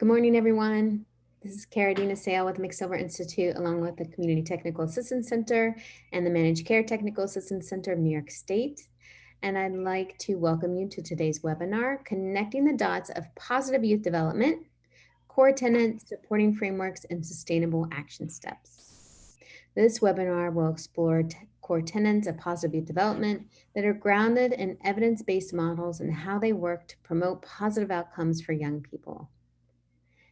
Good morning, everyone. This is Caradina Sale with the McSilver Institute, along with the Community Technical Assistance Center and the Managed Care Technical Assistance Center of New York State. And I'd like to welcome you to today's webinar, Connecting the Dots of Positive Youth Development, Core Tenets, Supporting Frameworks, and Sustainable Action Steps. This webinar will explore core tenets of positive youth development that are grounded in evidence-based models and how they work to promote positive outcomes for young people.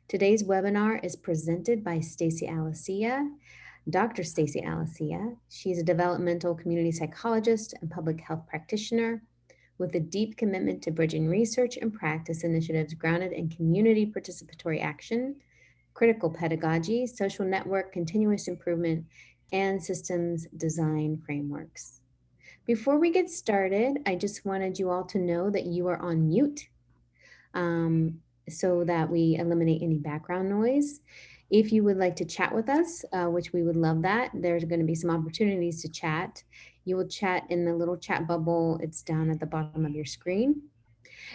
Today's webinar is presented by Stacey Alicia, Dr. Stacey Alicia. She's a developmental community psychologist and public health practitioner with a deep commitment to bridging research and practice initiatives grounded in community participatory action, critical pedagogy, social network, continuous improvement, and systems design frameworks. Before we get started, I just wanted you all to know that you are on mute. So that we eliminate any background noise. If you would like to chat with us, which we would love that, there's going to be some opportunities to chat. You will chat in the little chat bubble. It's down at the bottom of your screen.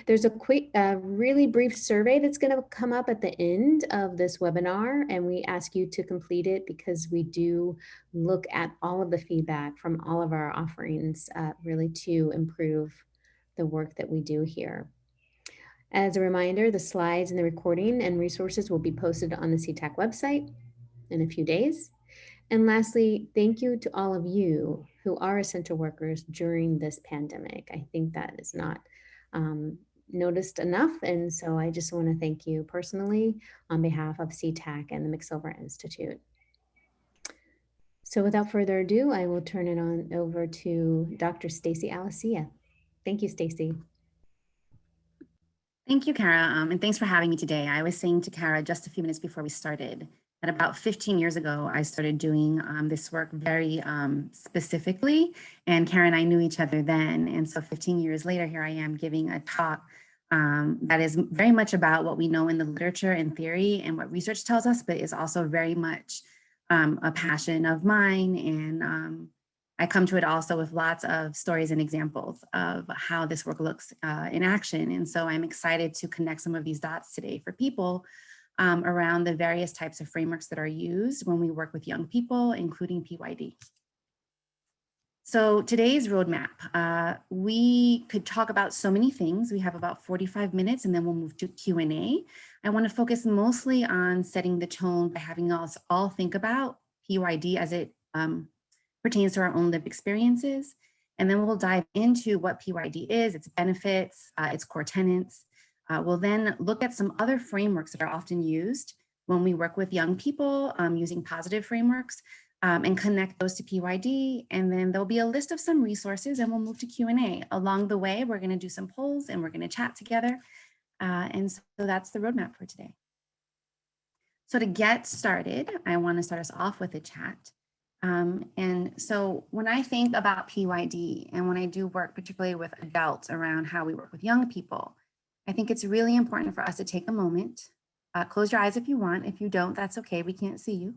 There's a quick, really brief survey that's going to come up at the end of this webinar, and we ask you to complete it because we do look at all of the feedback from all of our offerings really to improve the work that we do here. As a reminder, the slides and the recording and resources will be posted on the CTAC website in a few days. And lastly, thank you to all of you who are essential workers during this pandemic. I think that is not noticed enough. And so I just want to thank you personally on behalf of CTAC and the McSilver Institute. So without further ado, I will turn it on over to Dr. Stacey Alicia. Thank you, Stacey. Thank you, Kara, and thanks for having me today. I was saying to Kara just a few minutes before we started that about 15 years ago, I started doing this work very specifically, and Kara and I knew each other then. And so 15 years later, here I am giving a talk that is very much about what we know in the literature and theory and what research tells us, but is also very much a passion of mine. And I come to it also with lots of stories and examples of how this work looks in action. And so I'm excited to connect some of these dots today for people around the various types of frameworks that are used when we work with young people, including PYD. So today's roadmap, we could talk about so many things. We have about 45 minutes and then we'll move to Q&A. I want to focus mostly on setting the tone by having us all think about PYD as it pertains to our own lived experiences. And then we'll dive into what PYD is, its benefits, its core tenets. We'll then look at some other frameworks that are often used when we work with young people using positive frameworks and connect those to PYD. And then there'll be a list of some resources and we'll move to Q&A. Along the way, we're gonna do some polls and we're gonna chat together. And so that's the roadmap for today. So to get started, I wanna start us off with a chat. And so when I think about PYD and when I do work particularly with adults around how we work with young people, I think it's really important for us to take a moment, close your eyes if you want. If you don't, that's okay. We can't see you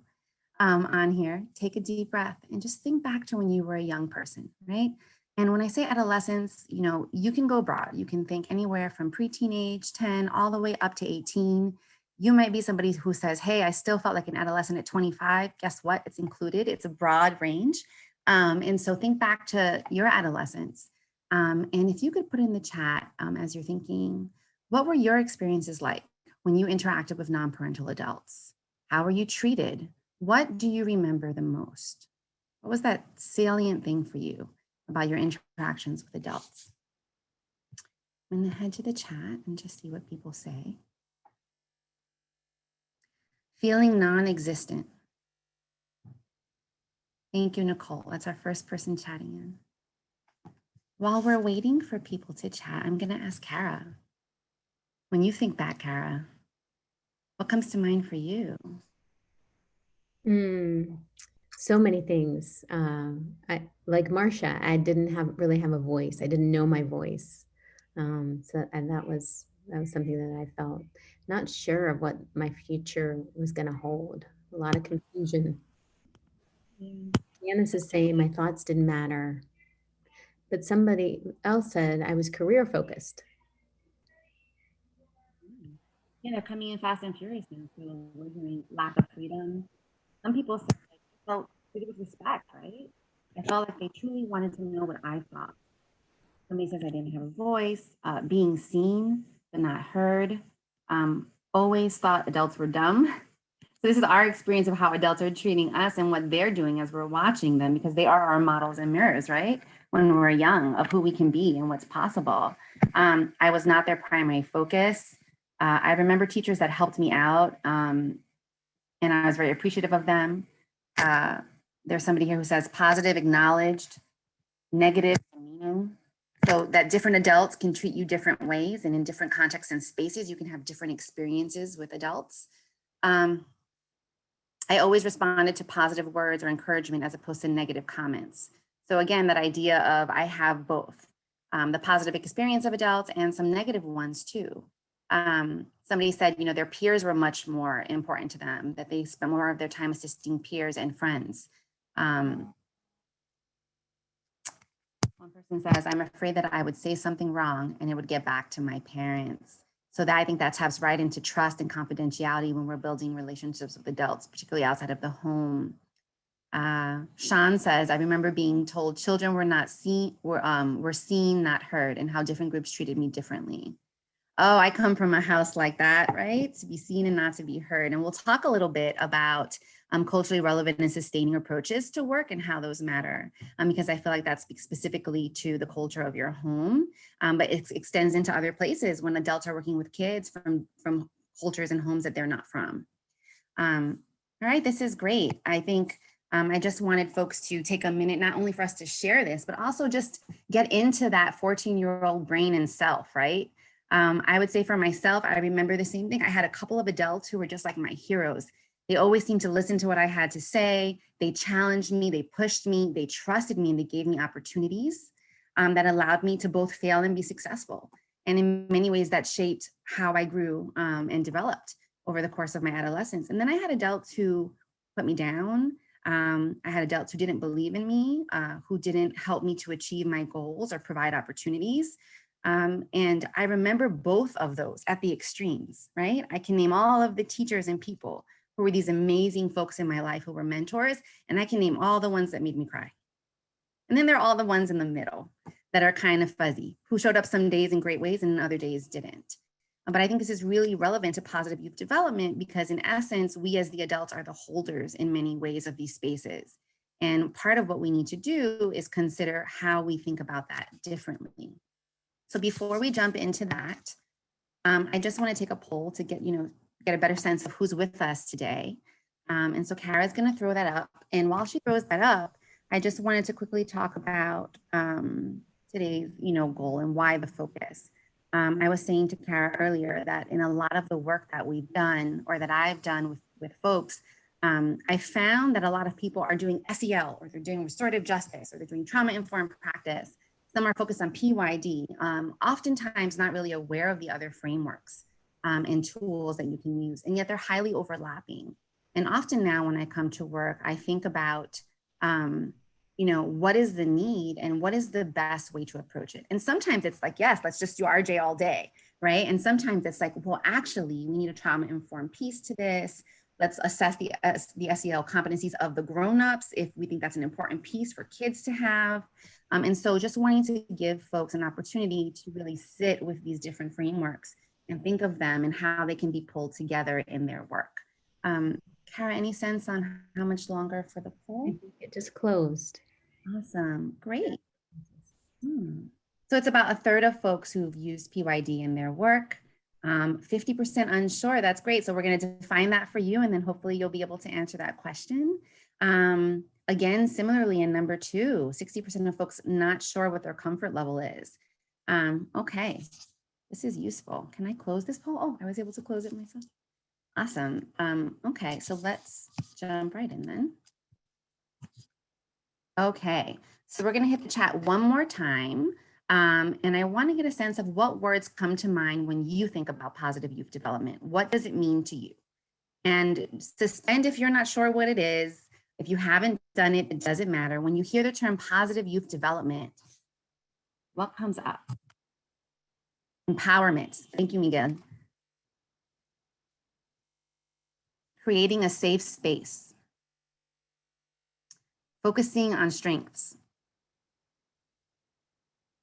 on here. Take a deep breath and just think back to when you were a young person, right? And when I say adolescence, you know, you can go broad. You can think anywhere from pre-teenage, 10, all the way up to 18. You might be somebody who says, hey, I still felt like an adolescent at 25. Guess what? It's included. It's a broad range. And so think back to your adolescence. And if you could put in the chat as you're thinking, what were your experiences like when you interacted with non-parental adults? How were you treated? What do you remember the most? What was that salient thing for you about your interactions with adults? I'm going to head to the chat and just see what people say. Feeling non-existent. Thank you, Nicole. That's our first person chatting in. While we're waiting for people to chat, I'm going to ask Kara. When you think back, Kara, what comes to mind for you? So many things. Like Marcia, I didn't really have a voice. I didn't know my voice. And that was something that I felt not sure of what my future was going to hold. A lot of confusion. Janice is saying my thoughts didn't matter. But somebody else said I was career focused. Yeah, they're coming in fast and furious now. So we're hearing lack of freedom. Some people say like, I felt treated with respect, right? I felt like they truly wanted to know what I thought. Somebody says I didn't have a voice, being seen but not heard. Always thought adults were dumb. So this is our experience of how adults are treating us and what they're doing as we're watching them, because they are our models and mirrors, right? When we're young, of who we can be and what's possible. I was not their primary focus. I remember teachers that helped me out, and I was very appreciative of them. There's somebody here who says positive, acknowledged, negative, demeaning. So that different adults can treat you different ways, and in different contexts and spaces, you can have different experiences with adults. I always responded to positive words or encouragement as opposed to negative comments. So again, that idea of I have both the positive experience of adults and some negative ones too. Somebody said, you know, their peers were much more important to them, that they spent more of their time assisting peers and friends. One person says, I'm afraid that I would say something wrong and it would get back to my parents. So that I think that taps right into trust and confidentiality when we're building relationships with adults, particularly outside of the home. Sean says, I remember being told children were not seen, were seen, not heard, and how different groups treated me differently. Oh, I come from a house like that, right? To be seen and not to be heard. And we'll talk a little bit about culturally relevant and sustaining approaches to work and how those matter, because I feel like that speaks specifically to the culture of your home, but it extends into other places when adults are working with kids from cultures and homes that they're not from. All right, this is great. I think I just wanted folks to take a minute, not only for us to share this, but also just get into that 14-year-old brain and self, right? I would say for myself, I remember the same thing. I had a couple of adults who were just like my heroes. They always seemed to listen to what I had to say. They challenged me, they pushed me, they trusted me, and they gave me opportunities that allowed me to both fail and be successful. And in many ways, that shaped how I grew and developed over the course of my adolescence. And then I had adults who put me down. I had adults who didn't believe in me, who didn't help me to achieve my goals or provide opportunities. And I remember both of those at the extremes, right? I can name all of the teachers and people who were these amazing folks in my life who were mentors, and I can name all the ones that made me cry. And then there are all the ones in the middle that are kind of fuzzy, who showed up some days in great ways and other days didn't. But I think this is really relevant to positive youth development because in essence, we as the adults are the holders in many ways of these spaces. And part of what we need to do is consider how we think about that differently. So before we jump into that, I just want to take a poll to get a better sense of who's with us today. And so Kara's going to throw that up. And while she throws that up, I just wanted to quickly talk about today's goal and why the focus. I was saying to Kara earlier that in a lot of the work that we've done or that I've done with folks, I found that a lot of people are doing SEL or they're doing restorative justice or they're doing trauma-informed practice. Some are focused on PYD, oftentimes not really aware of the other frameworks and tools that you can use, and yet they're highly overlapping. And often now when I come to work, I think about what is the need and what is the best way to approach it? And sometimes it's like, yes, let's just do RJ all day, right? And sometimes it's like, well, actually, we need a trauma-informed piece to this. Let's assess the SEL competencies of the grown-ups if we think that's an important piece for kids to have. And so just wanting to give folks an opportunity to really sit with these different frameworks and think of them and how they can be pulled together in their work. Kara, any sense on how much longer for the poll? I think it just closed. Awesome, great. So it's about a third of folks who've used PYD in their work. 50% unsure, that's great. So we're gonna define that for you and then hopefully you'll be able to answer that question. Again, similarly in number 2, 60% of folks not sure what their comfort level is. Okay, this is useful. Can I close this poll? Oh, I was able to close it myself. Awesome. Okay, so let's jump right in then. Okay, so we're gonna hit the chat one more time. And I wanna get a sense of what words come to mind when you think about positive youth development. What does it mean to you? And suspend if you're not sure what it is. If you haven't done it, it doesn't matter. When you hear the term positive youth development, what comes up? Empowerment. Thank you, Miguel. creating a safe space, focusing on strengths.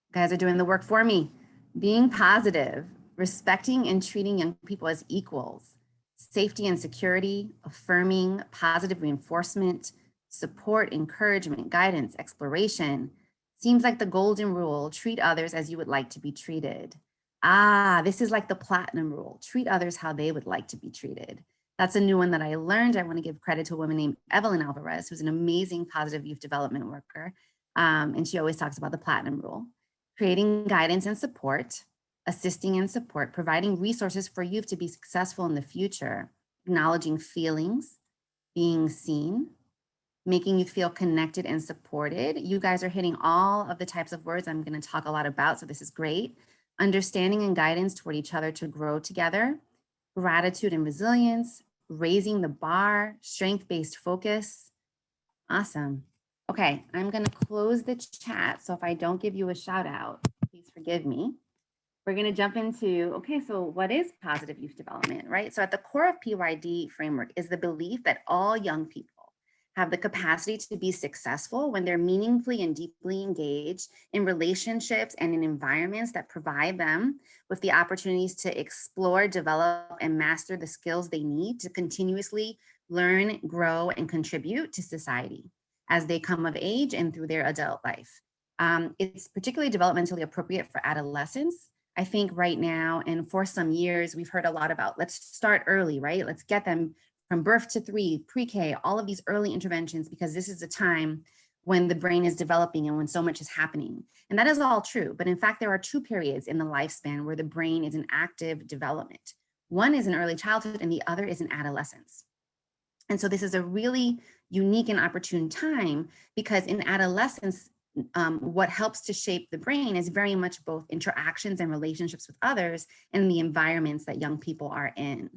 You guys are doing the work for me. Being positive, respecting and treating young people as equals, safety and security, affirming, positive reinforcement, support, encouragement, guidance, exploration. Seems like the golden rule, treat others as you would like to be treated. Ah, this is like the platinum rule, treat others how they would like to be treated. That's a new one that I learned. I want to give credit to a woman named Evelyn Alvarez, who's an amazing positive youth development worker. And she always talks about the platinum rule. Creating guidance and support, assisting and support, providing resources for youth to be successful in the future, acknowledging feelings, being seen, making you feel connected and supported. You guys are hitting all of the types of words I'm going to talk a lot about, so this is great. Understanding and guidance toward each other to grow together, gratitude and resilience, raising the bar, strength-based focus. Awesome. Okay, I'm going to close the chat. So if I don't give you a shout out, please forgive me. We're going to jump into, okay, so what is positive youth development, right? So at the core of PYD framework is the belief that all young people have the capacity to be successful when they're meaningfully and deeply engaged in relationships and in environments that provide them with the opportunities to explore, develop, and master the skills they need to continuously learn, grow, and contribute to society as they come of age and through their adult life. It's particularly developmentally appropriate for adolescents. I think right now, and for some years, we've heard a lot about let's start early, right? Let's get them from birth to 3, pre-K, all of these early interventions, because this is a time when the brain is developing and when so much is happening. And that is all true. But in fact, there are 2 periods in the lifespan where the brain is in active development. One is in early childhood and the other is in adolescence. And so this is a really unique and opportune time because in adolescence, what helps to shape the brain is very much both interactions and relationships with others and the environments that young people are in.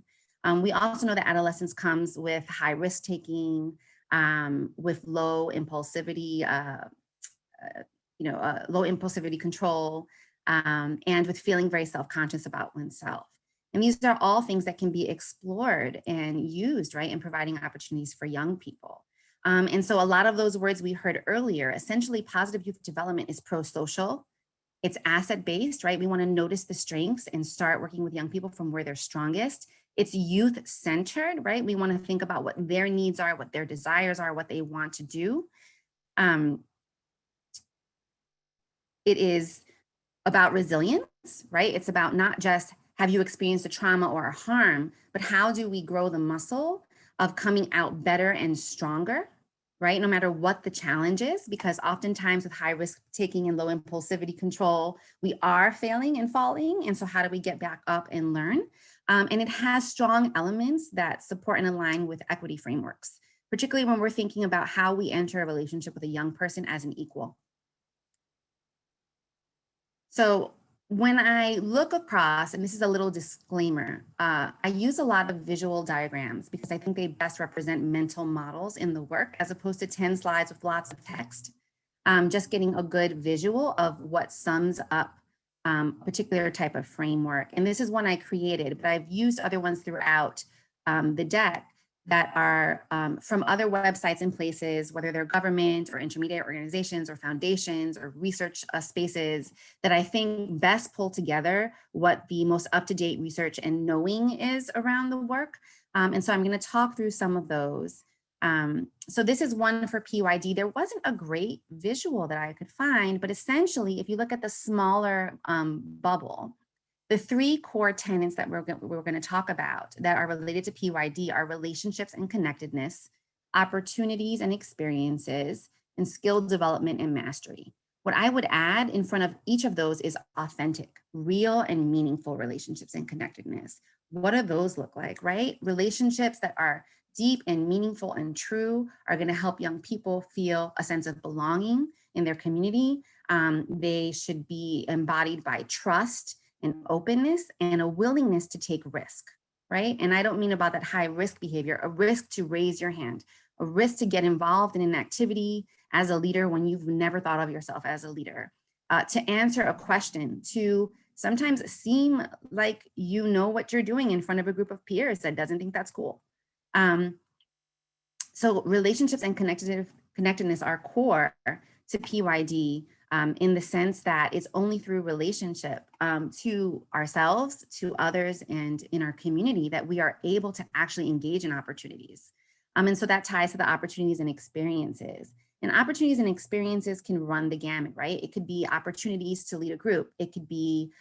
We also know that adolescence comes with high risk taking, with low impulsivity, low impulsivity control, and with feeling very self-conscious about oneself. And these are all things that can be explored and used, right, in providing opportunities for young people. And so a lot of those words we heard earlier, essentially positive youth development is pro-social, it's asset-based, right? We want to notice the strengths and start working with young people from where they're strongest. It's youth-centered, right? We want to think about what their needs are, what their desires are, what they want to do. It is about resilience, right? It's about not just have you experienced a trauma or a harm, but how do we grow the muscle of coming out better and stronger, right? No matter what the challenge is, because oftentimes with high risk taking and low impulsivity control, we are failing and falling. And so how do we get back up and learn? And it has strong elements that support and align with equity frameworks, particularly when we're thinking about how we enter a relationship with a young person as an equal. So when I look across, and this is a little disclaimer, I use a lot of visual diagrams because I think they best represent mental models in the work as opposed to 10 slides with lots of text. Just getting a good visual of what sums up a particular type of framework. And this is one I created, but I've used other ones throughout the deck that are from other websites and places, whether they're government or intermediate organizations or foundations or research spaces that I think best pull together what the most up-to-date research and knowing is around the work. And so I'm going to talk through some of those. So this is one for PYD. There wasn't a great visual that I could find, but essentially, if you look at the smaller bubble, the 3 core tenets that we're going to talk about that are related to PYD are relationships and connectedness, opportunities and experiences, and skill development and mastery. What I would add in front of each of those is authentic, real and meaningful relationships and connectedness. What do those look like, right? Relationships that are deep and meaningful and true are going to help young people feel a sense of belonging in their community. They should be embodied by trust and openness and a willingness to take risk, right? And I don't mean about that high risk behavior, a risk to raise your hand, a risk to get involved in an activity as a leader when you've never thought of yourself as a leader, to answer a question, to sometimes seem like you know what you're doing in front of a group of peers that doesn't think that's cool. Um, so relationships and connectedness are core to PYD, in the sense that it's only through relationship, to ourselves, to others, and in our community that we are able to actually engage in opportunities. And so that ties to the opportunities and experiences. And opportunities and experiences can run the gamut, right? It could be opportunities to lead a group. It could be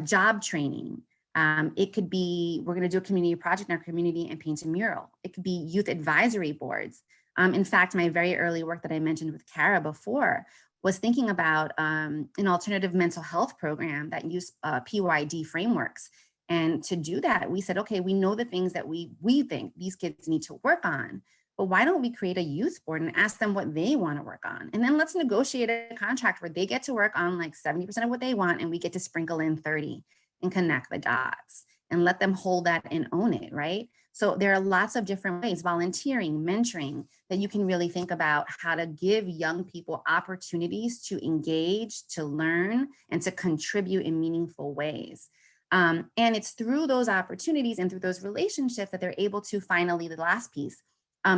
job training. It could be, we're going to do a community project in our community and paint a mural. It could be youth advisory boards. In fact, my very early work that I mentioned with Kara before was thinking about an alternative mental health program that used PYD frameworks. And to do that, we said, okay, we know the things that we think these kids need to work on, but why don't we create a youth board and ask them what they want to work on? And then let's negotiate a contract where they get to work on like 70% of what they want, and we get to sprinkle in 30 and connect the dots and let them hold that and own it, right? So there are lots of different ways, volunteering, mentoring, that you can really think about how to give young people opportunities to engage, to learn, and to contribute in meaningful ways. And it's through those opportunities and through those relationships that they're able to finally, the last piece,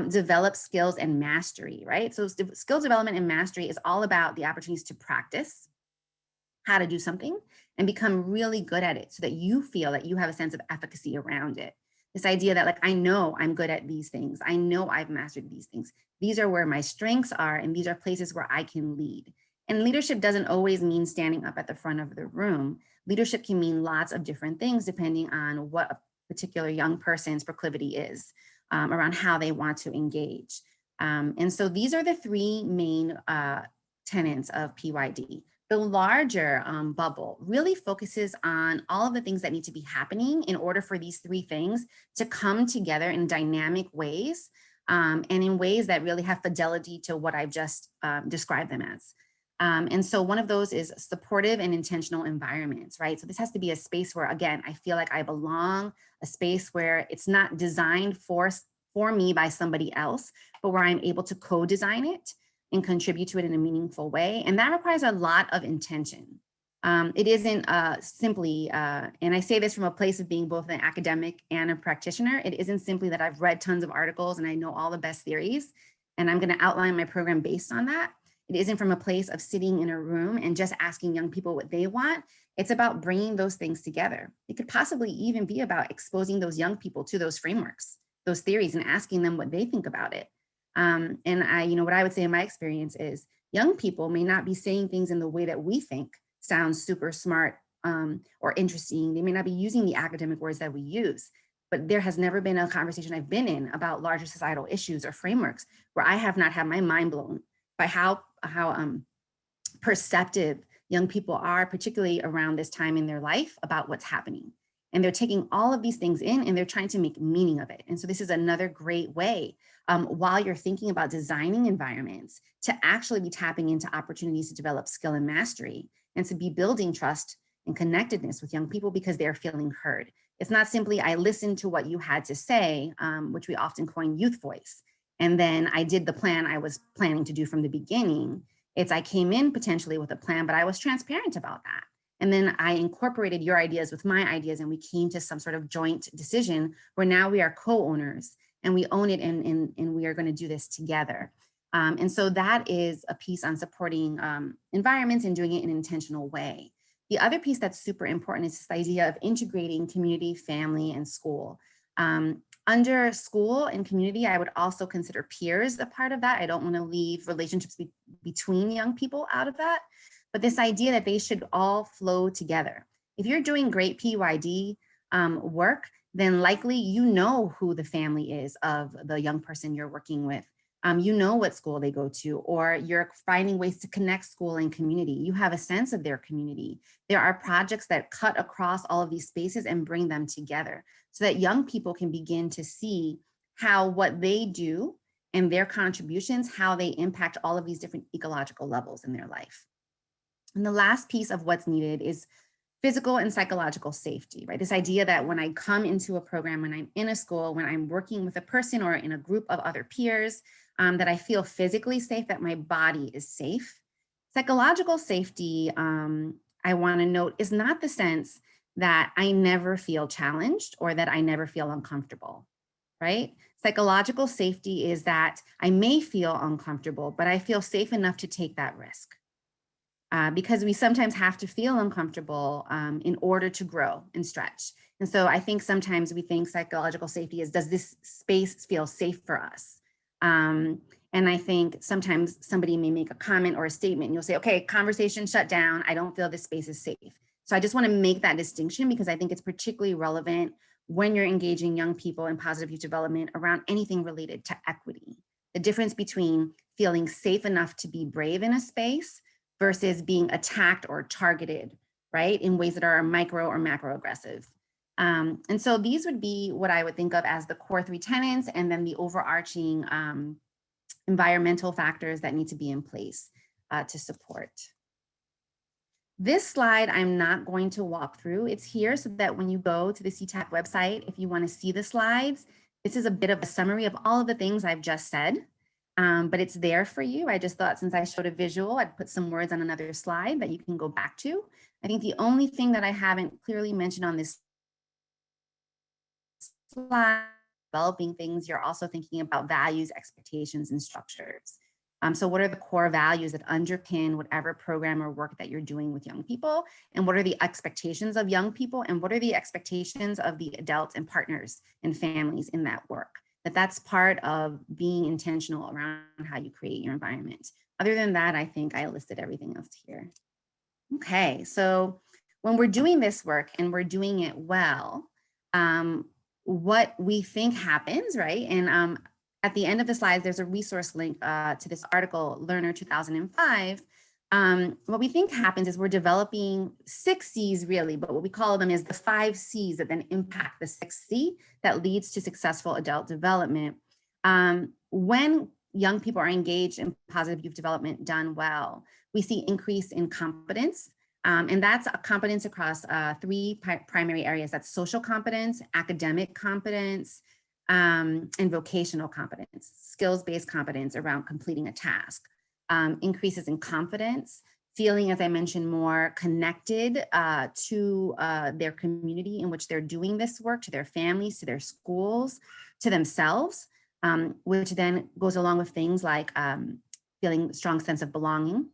develop skills and mastery, right? So skill development and mastery is all about the opportunities to practice how to do something and become really good at it so that you feel that you have a sense of efficacy around it. This idea that like, I know I'm good at these things. I know I've mastered these things. These are where my strengths are, and these are places where I can lead. And leadership doesn't always mean standing up at the front of the room. Leadership can mean lots of different things depending on what a particular young person's proclivity is, around how they want to engage. And so these are the three main tenets of PYD. The larger bubble really focuses on all of the things that need to be happening in order for these three things to come together in dynamic ways, and in ways that really have fidelity to what I've just described them as. And so one of those is supportive and intentional environments, right? So this has to be a space where, again, I feel like I belong, a space where it's not designed for me by somebody else, but where I'm able to co-design it and contribute to it in a meaningful way. And that requires a lot of intention. It isn't simply, and I say this from a place of being both an academic and a practitioner, it isn't simply that I've read tons of articles and I know all the best theories, and I'm gonna outline my program based on that. It isn't from a place of sitting in a room and just asking young people what they want. It's about bringing those things together. It could possibly even be about exposing those young people to those frameworks, those theories, and asking them what they think about it. And what I would say in my experience is young people may not be saying things in the way that we think sounds super smart or interesting. They may not be using the academic words that we use, but there has never been a conversation I've been in about larger societal issues or frameworks where I have not had my mind blown by how perceptive young people are, particularly around this time in their life, about what's happening. And they're taking all of these things in and they're trying to make meaning of it. And so this is another great way, while you're thinking about designing environments, to actually be tapping into opportunities to develop skill and mastery, and to be building trust and connectedness with young people because they're feeling heard. It's not simply, I listened to what you had to say, which we often coin youth voice, and then I did the plan I was planning to do from the beginning. It's, I came in potentially with a plan, but I was transparent about that. And then I incorporated your ideas with my ideas, and we came to some sort of joint decision where now we are co-owners and we own it, and we are going to do this together. And so that is a piece on supporting environments and doing it in an intentional way. The other piece that's super important is this idea of integrating community, family, and school. Under school and community, I would also consider peers a part of that. I don't want to leave relationships between young people out of that, but this idea that they should all flow together. If you're doing great PYD work, then likely you know who the family is of the young person you're working with. You know what school they go to, or you're finding ways to connect school and community. You have a sense of their community. There are projects that cut across all of these spaces and bring them together so that young people can begin to see how what they do and their contributions, how they impact all of these different ecological levels in their life. And the last piece of what's needed is physical and psychological safety, right? This idea that when I come into a program, when I'm in a school, when I'm working with a person or in a group of other peers, that I feel physically safe, that my body is safe. Psychological safety, I want to note, is not the sense that I never feel challenged or that I never feel uncomfortable, right? Psychological safety is that I may feel uncomfortable, but I feel safe enough to take that risk. Because we sometimes have to feel uncomfortable in order to grow and stretch. And so I think sometimes we think psychological safety is, does this space feel safe for us? And I think sometimes somebody may make a comment or a statement and you'll say, okay, conversation shut down. I don't feel this space is safe. So I just want to make that distinction because I think it's particularly relevant when you're engaging young people in positive youth development around anything related to equity. The difference between feeling safe enough to be brave in a space versus being attacked or targeted, right, in ways that are micro or macro aggressive. And so these would be what I would think of as the core 3 tenets, and then the overarching environmental factors that need to be in place to support. This slide I'm not going to walk through. It's here so that when you go to the CTAC website, if you want to see the slides, this is a bit of a summary of all of the things I've just said. But it's there for you. I just thought since I showed a visual, I'd put some words on another slide that you can go back to. I think the only thing that I haven't clearly mentioned on this slide, developing things, you're also thinking about values, expectations, and structures. So what are the core values that underpin whatever program or work that you're doing with young people? And what are the expectations of young people? And what are the expectations of the adults and partners and families in that work? That's part of being intentional around how you create your environment. Other than that, I think I listed everything else here. Okay, so when we're doing this work and we're doing it well, what we think happens, right? And at the end of the slides, there's a resource link to this article, Learner 2005. What we think happens is we're developing 6 C's really, but what we call them is the 5 C's that then impact the 6th C that leads to successful adult development. When young people are engaged in positive youth development done well, we see increase in competence. And that's a competence across 3 primary areas. That's social competence, academic competence, and vocational competence, skills-based competence around completing a task. Increases in confidence, feeling, as I mentioned, more connected to their community in which they're doing this work, to their families, to their schools, to themselves, which then goes along with things like feeling a strong sense of belonging.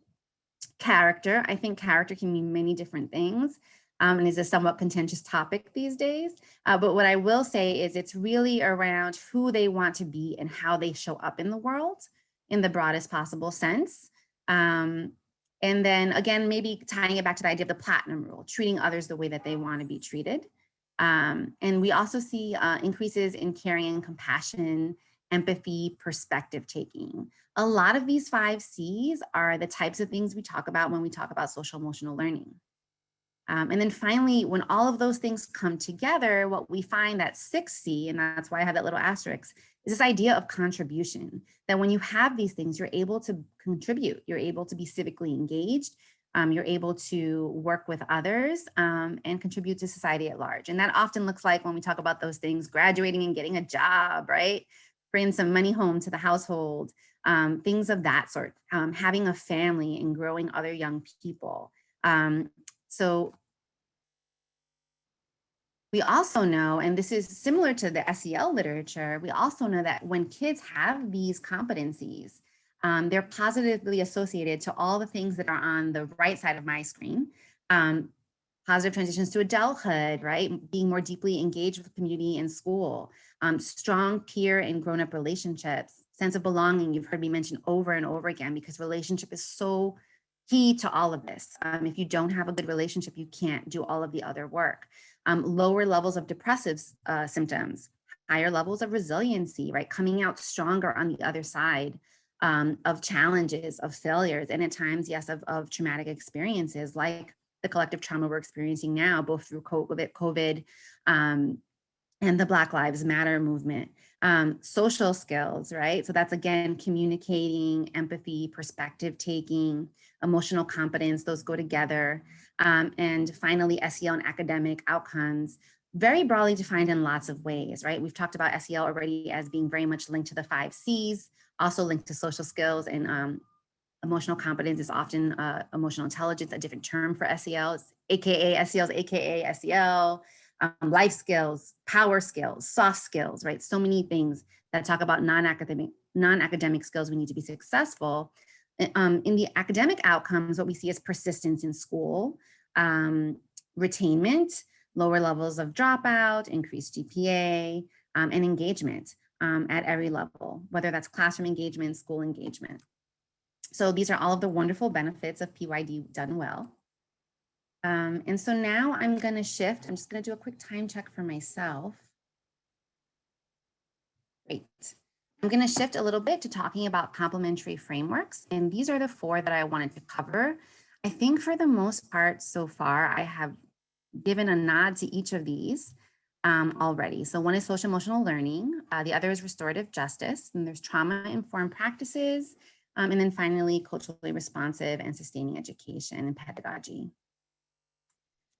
Character, I think character can mean many different things. And is a somewhat contentious topic these days. But what I will say is it's really around who they want to be and how they show up in the world in the broadest possible sense. And then again, maybe tying it back to the idea of the platinum rule, treating others the way that they want to be treated. And we also see increases in caring and compassion, empathy, perspective taking. A lot of these 5 C's are the types of things we talk about when we talk about social emotional learning. And then finally, when all of those things come together, what we find that 6th C, and that's why I have that little asterisk, is this idea of contribution, that when you have these things, you're able to contribute, you're able to be civically engaged, you're able to work with others and contribute to society at large. And that often looks like, when we talk about those things, graduating and getting a job, right? Bringing some money home to the household, things of that sort, having a family and growing other young people. So we also know, and this is similar to the SEL literature, we also know that when kids have these competencies, they're positively associated to all the things that are on the right side of my screen. Positive transitions to adulthood, right? Being more deeply engaged with the community and school, strong peer and grown-up relationships, sense of belonging, you've heard me mention over and over again, because relationship is so key to all of this. If you don't have a good relationship, you can't do all of the other work. Lower levels of depressive symptoms, higher levels of resiliency, right? Coming out stronger on the other side of challenges, of failures, and at times, yes, of traumatic experiences like the collective trauma we're experiencing now, both through COVID and the Black Lives Matter movement. Social skills, right? So that's, again, communicating, empathy, perspective taking, emotional competence, those go together. And finally, SEL and academic outcomes, very broadly defined in lots of ways, right? We've talked about SEL already as being very much linked to the 5 C's, also linked to social skills, and emotional competence is often emotional intelligence, a different term for SEL, AKA SEL's AKA SEL. Life skills, power skills, soft skills, right? So many things that talk about non-academic skills we need to be successful. In the academic outcomes, what we see is persistence in school, retainment, lower levels of dropout, increased GPA, and engagement at every level, whether that's classroom engagement, school engagement. So these are all of the wonderful benefits of PYD done well. And so now I'm going to shift. I'm just going to do a quick time check for myself. Great. I'm going to shift a little bit to talking about complementary frameworks. And these are the 4 that I wanted to cover. I think for the most part so far, I have given a nod to each of these already. So one is social emotional learning. The other is restorative justice. And there's trauma-informed practices. And then finally, culturally responsive and sustaining education and pedagogy.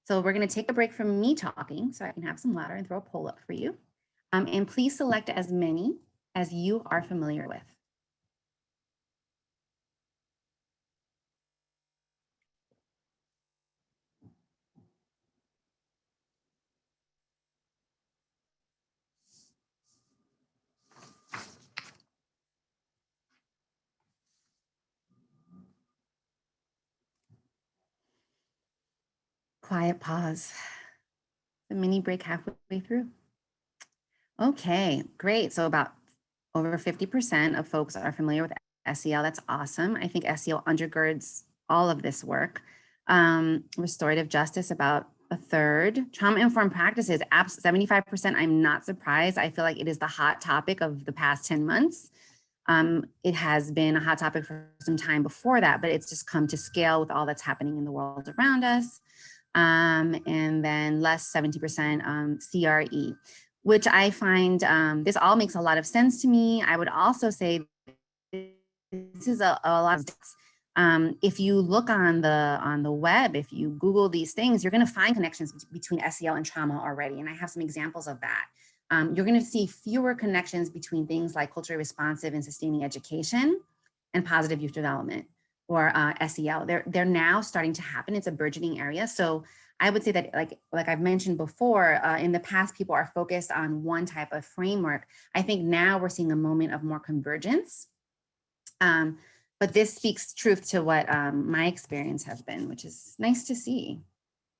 So we're going to take a break from me talking so I can have some water and throw a poll up for you. And please select as many as you are familiar with. Quiet pause. The mini break halfway through. Okay, great. So about over 50% of folks are familiar with SEL. That's awesome. I think SEL undergirds all of this work. Restorative justice, about a third. Trauma-informed practices, 75%. I'm not surprised. I feel like it is the hot topic of the past 10 months. It has been a hot topic for some time before that, but it's just come to scale with all that's happening in the world around us. And then less 70% CRE, which I find this all makes a lot of sense to me. I would also say this is a lot of if you look on the web, if you Google these things, you're going to find connections between SEL and trauma already. And I have some examples of that. You're going to see fewer connections between things like culturally responsive and sustaining education and positive youth development, or SEL. They're now starting to happen. It's a burgeoning area. So I would say that, like I've mentioned before, in the past, people are focused on one type of framework. I think now we're seeing a moment of more convergence. But this speaks truth to what my experience has been, which is nice to see.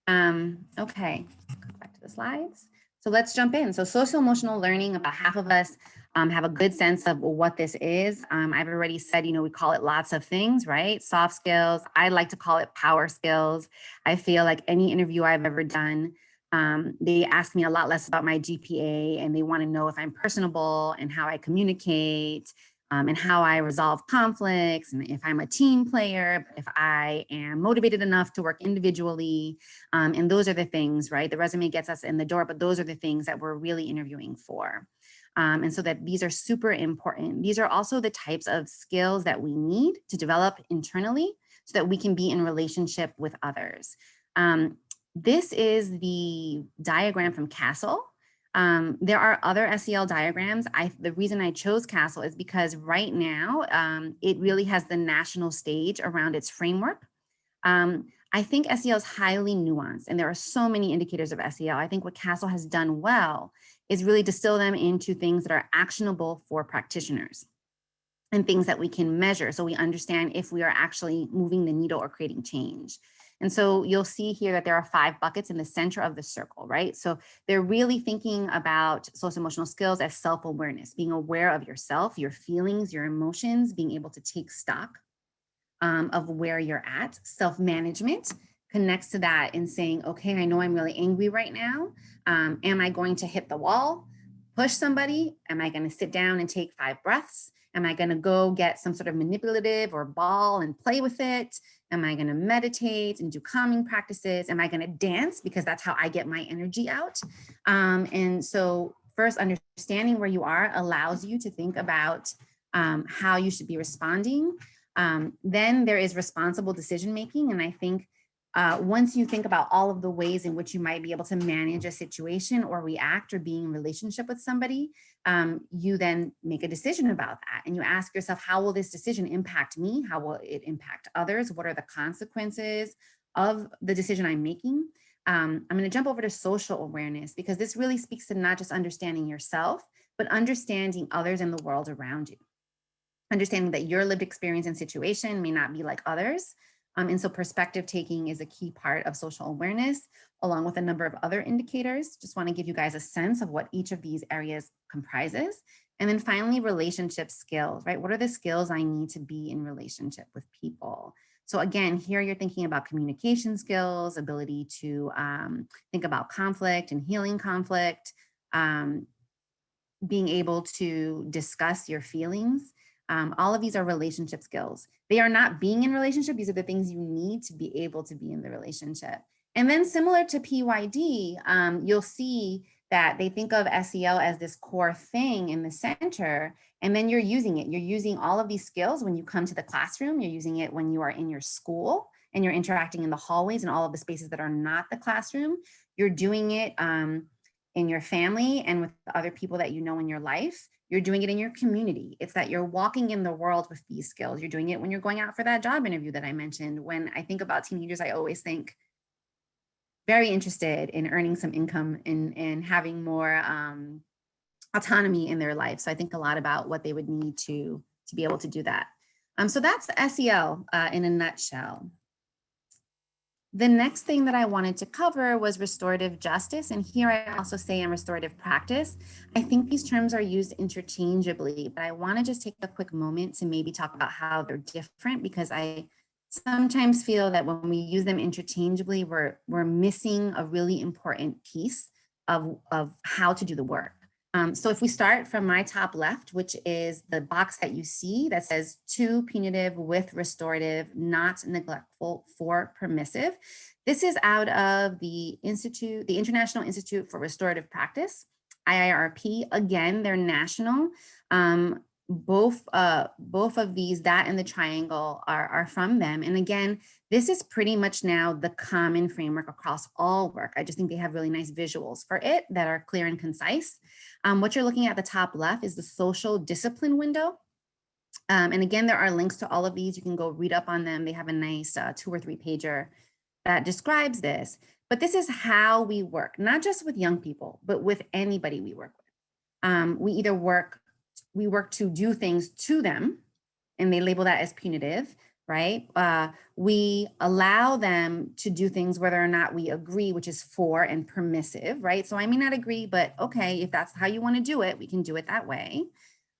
Okay, go back to the slides. So let's jump in. So social emotional learning, about half of us have a good sense of what this is. I've already said, we call it lots of things, right? Soft skills. I like to call it power skills. I feel like any interview I've ever done, they ask me a lot less about my GPA, and they want to know if I'm personable and how I communicate, and how I resolve conflicts, and if I'm a team player, if I am motivated enough to work individually. And those are the things, right? The resume gets us in the door, but those are the things that we're really interviewing for. And so that these are super important. These are also the types of skills that we need to develop internally so that we can be in relationship with others. This is the diagram from Castle. There are other SEL diagrams. The reason I chose Castle is because right now, it really has the national stage around its framework. I think SEL is highly nuanced, and there are so many indicators of SEL. I think what Castle has done well is really distill them into things that are actionable for practitioners and things that we can measure, so we understand if we are actually moving the needle or creating change. And so you'll see here that there are 5 buckets in the center of the circle, right? So they're really thinking about social emotional skills as self-awareness, being aware of yourself, your feelings, your emotions, being able to take stock of where you're at. Self-management connects to that in saying, okay, I know I'm really angry right now. Am I going to hit the wall, push somebody? Am I going to sit down and take 5 breaths? Am I going to go get some sort of manipulative or ball and play with it? Am I going to meditate and do calming practices? Am I going to dance? Because that's how I get my energy out. And so first, understanding where you are allows you to think about how you should be responding. Then there is responsible decision-making. And I think once you think about all of the ways in which you might be able to manage a situation or react or be in relationship with somebody, you then make a decision about that. And you ask yourself, how will this decision impact me? How will it impact others? What are the consequences of the decision I'm making? I'm going to jump over to social awareness, because this really speaks to not just understanding yourself, but understanding others and the world around you. Understanding that your lived experience and situation may not be like others. And so perspective taking is a key part of social awareness, along with a number of other indicators. Just want to give you guys a sense of what each of these areas comprises. And then finally, relationship skills, right? What are the skills I need to be in relationship with people? So again, here you're thinking about communication skills, ability to think about conflict and healing conflict, being able to discuss your feelings. All of these are relationship skills. They are not being in relationship. These are the things you need to be able to be in the relationship. And then similar to PYD, you'll see that they think of SEL as this core thing in the center, and then you're using it. You're using all of these skills when you come to the classroom. You're using it when you are in your school and you're interacting in the hallways and all of the spaces that are not the classroom. You're doing it in your family and with other people that you know in your life. You're doing it in your community. It's that you're walking in the world with these skills. You're doing it when you're going out for that job interview that I mentioned. When I think about teenagers, I always think very interested in earning some income and having more autonomy in their life. So I think a lot about what they would need to be able to do that. So that's SEL in a nutshell. The next thing that I wanted to cover was restorative justice. And here I also say in restorative practice. I think these terms are used interchangeably, but I want to just take a quick moment to maybe talk about how they're different, because I sometimes feel that when we use them interchangeably, we're missing a really important piece of how to do the work. So if we start from my top left, which is the box that you see that says to punitive with restorative, not neglectful for permissive. This is out of the Institute, the International Institute for Restorative Practice, IIRP. Again, they're national. Both of these, that and the triangle, are from them. And again, this is pretty much now the common framework across all work. I just think they have really nice visuals for it that are clear and concise. What you're looking at the top left is the social discipline window. And again, there are links to all of these. You can go read up on them. They have a nice 2 or 3 pager that describes this. But this is how we work, not just with young people, but with anybody we work with. We work to do things to them, and they label that as punitive, right? We allow them to do things whether or not we agree, which is for and permissive, right? So I may not agree, but okay, if that's how you want to do it, we can do it that way.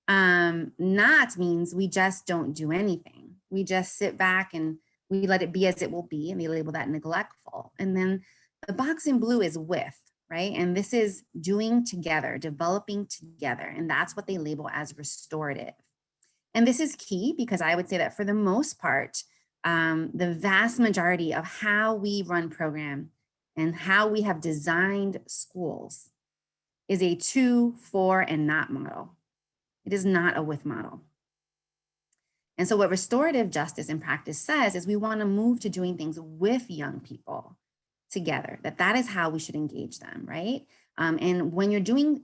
Not means we just don't do anything. We just sit back and we let it be as it will be, and they label that neglectful. And then the box in blue is with, right? And this is doing together, developing together. And that's what they label as restorative. And this is key because I would say that for the most part, the vast majority of how we run program and how we have designed schools is a to, for, and not model. It is not a with model. And so what restorative justice in practice says is we want to move to doing things with young people together, that is how we should engage them, right? And when you're doing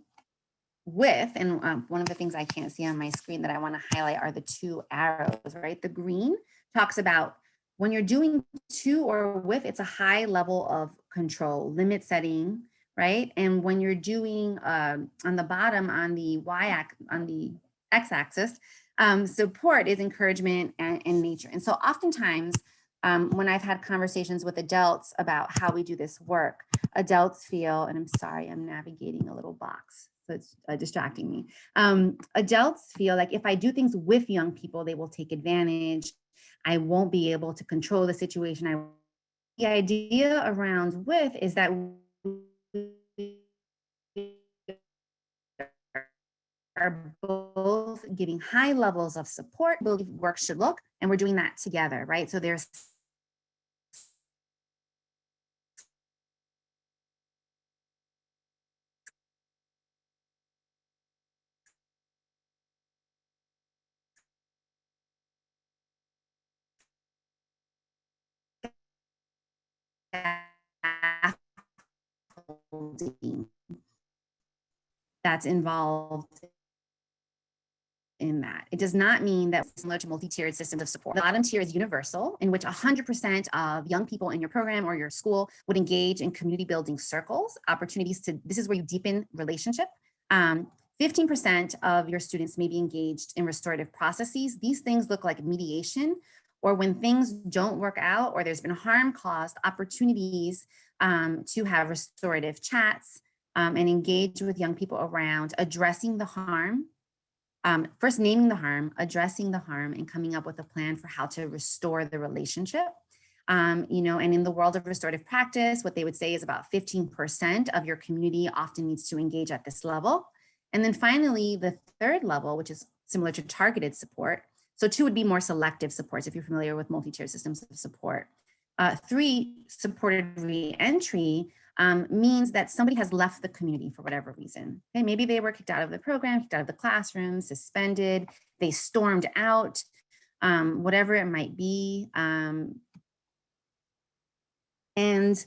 with, and one of the things I can't see on my screen that I want to highlight are the 2 arrows, right? The green talks about when you're doing to or with, it's a high level of control, limit setting, right? And when you're doing on the bottom, on the x-axis, support is encouragement and nature. And so oftentimes when I've had conversations with adults about how we do this work, adults feel, and I'm sorry, I'm navigating a little box, so it's distracting me. Adults feel like if I do things with young people, they will take advantage. I won't be able to control the situation. The idea around with is that we are both giving high levels of support, believe work should look, and we're doing that together, right? So there's that's involved in that. It does not mean that it's similar to multi-tiered systems of support. The bottom tier is universal, in which 100% of young people in your program or your school would engage in community building circles, opportunities to, this is where you deepen relationship. 15% of your students may be engaged in restorative processes. These things look like mediation, or when things don't work out or there's been harm caused, opportunities to have restorative chats and engage with young people around addressing the harm. First naming the harm, addressing the harm, and coming up with a plan for how to restore the relationship. And in the world of restorative practice, what they would say is about 15% of your community often needs to engage at this level. And then finally, the third level, which is similar to targeted support. So 2 would be more selective supports if you're familiar with multi-tiered systems of support. 3, supported re-entry means that somebody has left the community for whatever reason. Okay, maybe they were kicked out of the program, kicked out of the classroom, suspended, they stormed out, whatever it might be. And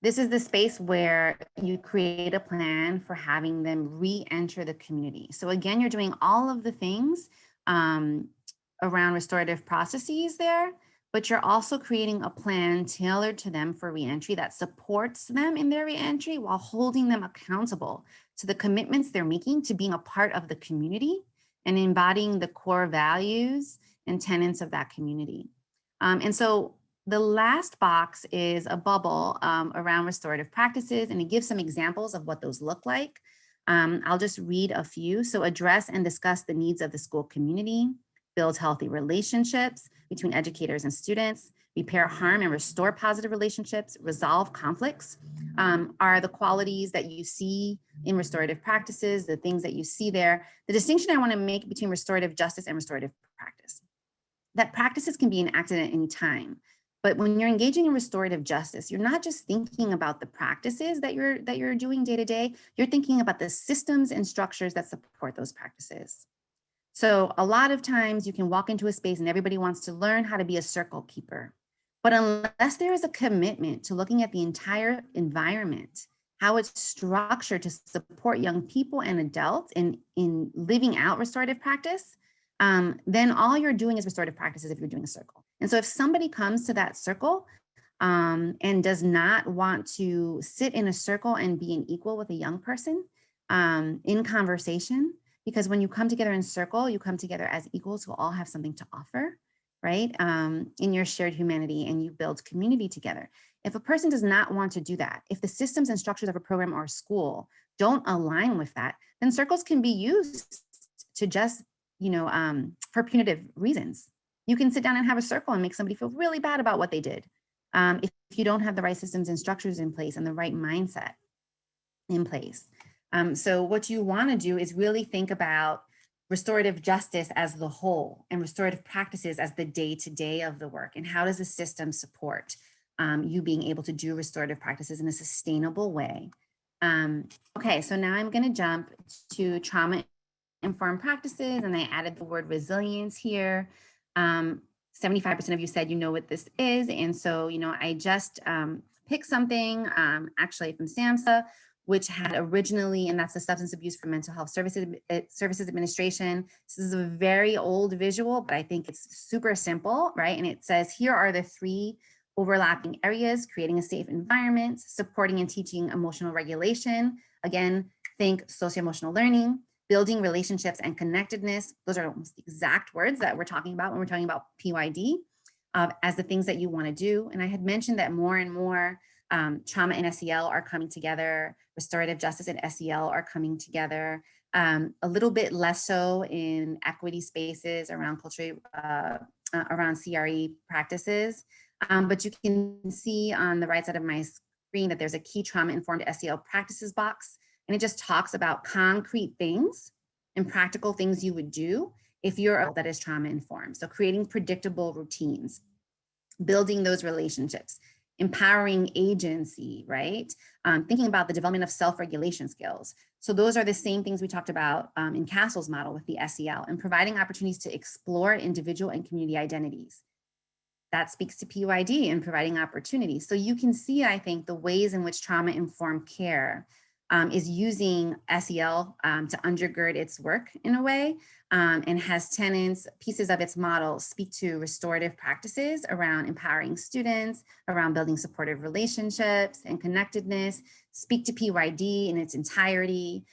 this is the space where you create a plan for having them re-enter the community. So again, you're doing all of the things around restorative processes there, but you're also creating a plan tailored to them for re-entry that supports them in their re-entry while holding them accountable to the commitments they're making to being a part of the community and embodying the core values and tenets of that community. And so the last box is a bubble around restorative practices, and it gives some examples of what those look like. I'll just read a few. So address and discuss the needs of the school community, build healthy relationships between educators and students, repair harm and restore positive relationships, resolve conflicts, are the qualities that you see in restorative practices, the things that you see there. The distinction I want to make between restorative justice and restorative practice, that practices can be enacted at any time. But when you're engaging in restorative justice, you're not just thinking about the practices that you're doing day to day, you're thinking about the systems and structures that support those practices. So a lot of times you can walk into a space and everybody wants to learn how to be a circle keeper. But unless there is a commitment to looking at the entire environment, how it's structured to support young people and adults in living out restorative practice, then all you're doing is restorative practices if you're doing a circle. And so if somebody comes to that circle and does not want to sit in a circle and be an equal with a young person in conversation, because when you come together in circle, you come together as equals who all have something to offer, right? In your shared humanity, and you build community together. If a person does not want to do that, if the systems and structures of a program or a school don't align with that, then circles can be used to just, for punitive reasons. You can sit down and have a circle and make somebody feel really bad about what they did if you don't have the right systems and structures in place and the right mindset in place. So what you want to do is really think about restorative justice as the whole and restorative practices as the day-to-day of the work, and how does the system support you being able to do restorative practices in a sustainable way. Okay, so now I'm going to jump to trauma-informed practices, and I added the word resilience here. 75% of you said you know what this is, and so I just picked something actually from SAMHSA, which had originally, and that's the Substance Abuse for Mental Health Services Administration. This is a very old visual, but I think it's super simple, right? And it says, here are the 3 overlapping areas: creating a safe environment, supporting and teaching emotional regulation. Again, think socio-emotional learning, building relationships and connectedness. Those are almost the exact words that we're talking about when we're talking about PYD as the things that you want to do. And I had mentioned that more and more trauma and SEL are coming together. Restorative justice and SEL are coming together. A little bit less so in equity spaces around culture, around CRE practices. But you can see on the right side of my screen that there's a key trauma-informed SEL practices box. And it just talks about concrete things and practical things you would do if you're that is trauma-informed. So creating predictable routines, building those relationships, empowering agency, right? Thinking about the development of self-regulation skills. So those are the same things we talked about in Castle's model with the SEL, and providing opportunities to explore individual and community identities. That speaks to PYD and providing opportunities. So you can see, I think, the ways in which trauma-informed care is using SEL to undergird its work in a way, and has tenets, pieces of its model speak to restorative practices around empowering students, around building supportive relationships and connectedness, speak to PYD in its entirety.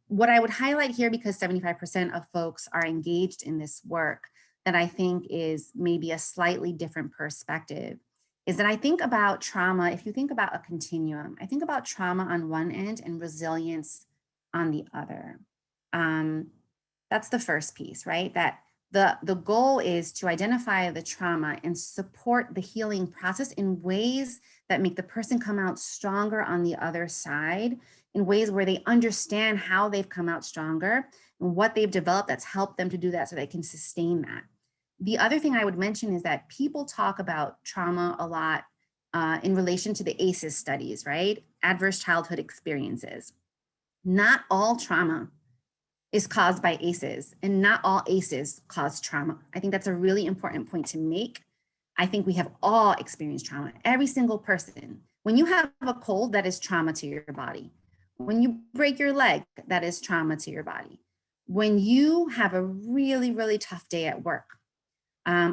What I would highlight here, because 75% of folks are engaged in this work, that I think is maybe a slightly different perspective, is that I think about trauma. If you think about a continuum, I think about trauma on one end and resilience on the other. That's the first piece, right? That the goal is to identify the trauma and support the healing process in ways that make the person come out stronger on the other side, in ways where they understand how they've come out stronger and what they've developed that's helped them to do that so they can sustain that. The other thing I would mention is that people talk about trauma a lot in relation to the ACEs studies, right? Adverse childhood experiences. Not all trauma is caused by ACEs, and not all ACEs cause trauma. I think that's a really important point to make. I think we have all experienced trauma, every single person. When you have a cold, that is trauma to your body. When you break your leg, that is trauma to your body. When you have a really, really tough day at work,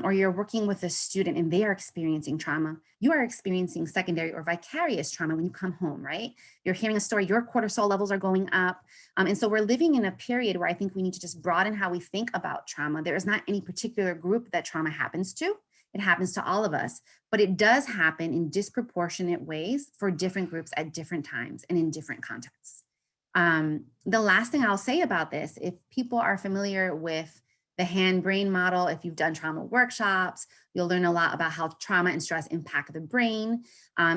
or you're working with a student and they are experiencing trauma, you are experiencing secondary or vicarious trauma when you come home, right? You're hearing a story, your cortisol levels are going up. And so we're living in a period where I think we need to just broaden how we think about trauma. There is not any particular group that trauma happens to. It happens to all of us, but it does happen in disproportionate ways for different groups at different times and in different contexts. The last thing I'll say about this, if people are familiar with the hand-brain model, if you've done trauma workshops, you'll learn a lot about how trauma and stress impact the brain,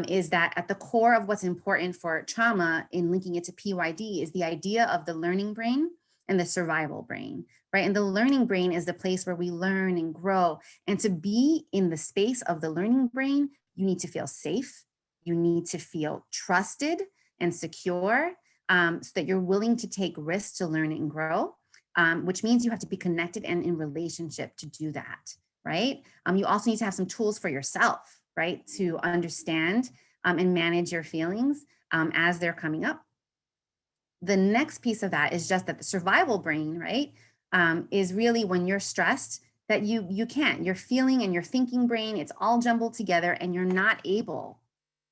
is that at the core of what's important for trauma in linking it to PYD is the idea of the learning brain and the survival brain, right? And the learning brain is the place where we learn and grow. And to be in the space of the learning brain, you need to feel safe, you need to feel trusted and secure, so that you're willing to take risks to learn and grow. Which means you have to be connected and in relationship to do that, right? You also need to have some tools for yourself, right? To understand and manage your feelings as they're coming up. The next piece of that is just that the survival brain, right, is really when you're stressed, that you can't, your feeling and your thinking brain, it's all jumbled together and you're not able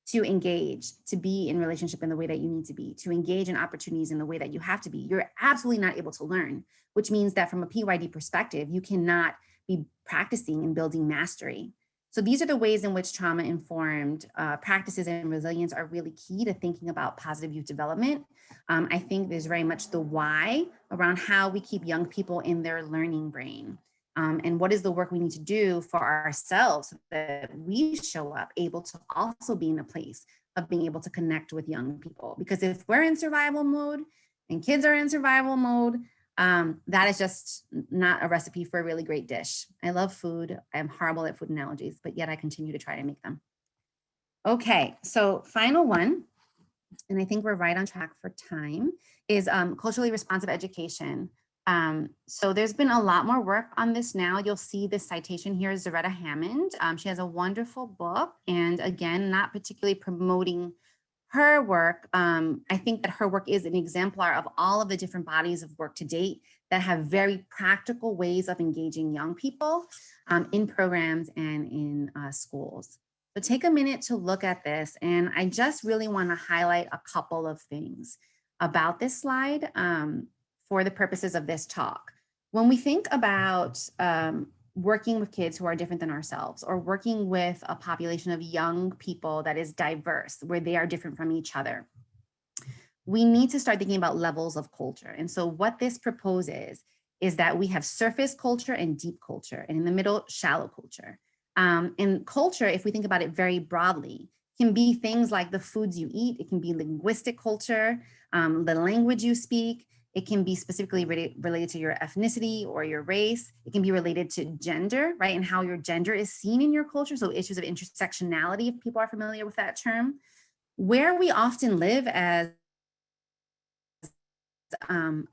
to engage, to be in relationship in the way that you need to be, to engage in opportunities in the way that you have to be. You're absolutely not able to learn, which means that from a PYD perspective, you cannot be practicing and building mastery. So these are the ways in which trauma-informed practices and resilience are really key to thinking about positive youth development. I think there's very much the why around how we keep young people in their learning brain. And what is the work we need to do for ourselves so that we show up able to also be in a place of being able to connect with young people. Because if we're in survival mode and kids are in survival mode, that is just not a recipe for a really great dish. I love food. I'm horrible at food analogies, but yet I continue to try to make them. Okay, so final one, and I think we're right on track for time, is culturally responsive education. So there's been a lot more work on this now. You'll see this citation here is Zaretta Hammond. She has a wonderful book, and again, not particularly promoting her work. I think that her work is an exemplar of all of the different bodies of work to date that have very practical ways of engaging young people in programs and in schools. So take a minute to look at this, and I just really want to highlight a couple of things about this slide for the purposes of this talk. When we think about working with kids who are different than ourselves, or working with a population of young people that is diverse, where they are different from each other, we need to start thinking about levels of culture. And so what this proposes is that we have surface culture and deep culture, and in the middle, shallow culture. And culture, if we think about it very broadly, can be things like the foods you eat. It can be linguistic culture, the language you speak. It can be specifically related to your ethnicity or your race. It can be related to gender, right? And how your gender is seen in your culture. So issues of intersectionality, if people are familiar with that term. Where we often live as